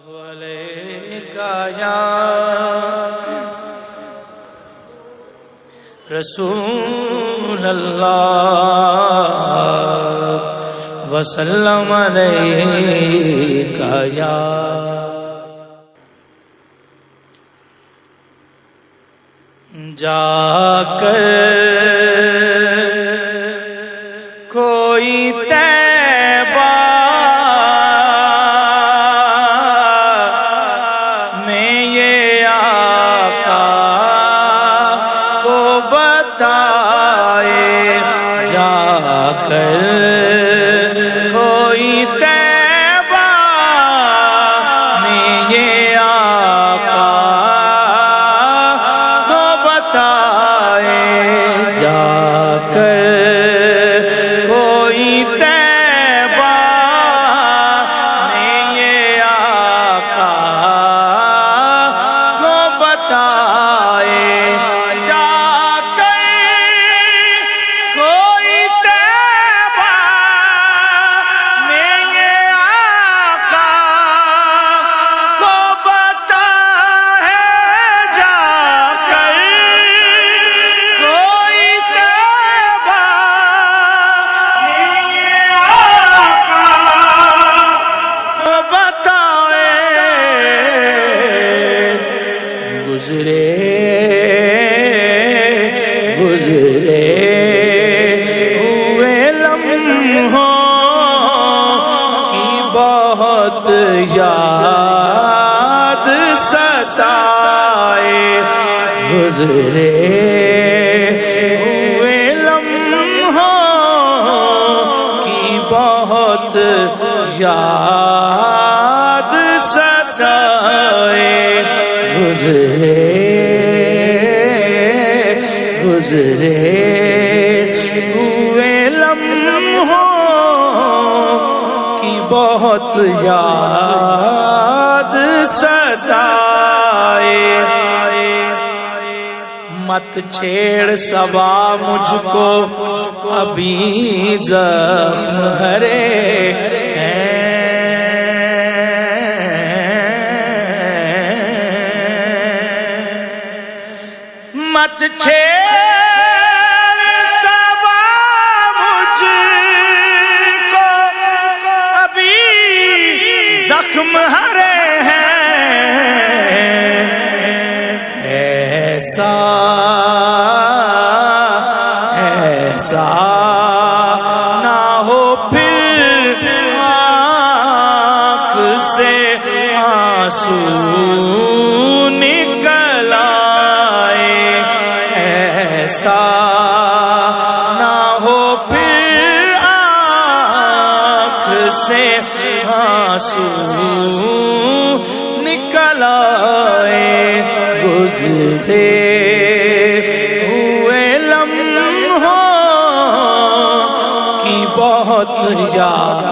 علیکہ یا رسول اللہ وسلم علیکہ یا جا کر کوئی طیبہ میں یہ آقا کو بتائے، جا کر کوئی طیبہ میں یہ آقا کو بتائے، جا کر کوئی طیبہ میں یہ آقا کو بتائے، جا کر کوئی طیبہ میں یہ آقا کو بتائے، جا کر کوئی طیبہ میں یہ آقا کو بتائے، گزرے ہوئے لمحوں کی بہت یاد ستائے، گزرے ہوئے لمحوں کی بہت یاد ستائے، گزرے ہوئے لمحوں کی بہت یاد ستائے، مت چھیڑ صبا مجھ کو ابھی زخم بھرے ہیں، مت چھیڑ صبا مجھ کو ابھی زخم ہرے ہیں، ایسا نہ ہو پھر آنکھ سے آنسو نکل آئے، ایسا نہ ہو پھر آنکھ سے آنسو نکل آئے، گزرے ہوئے لمحوں کی بہت یاد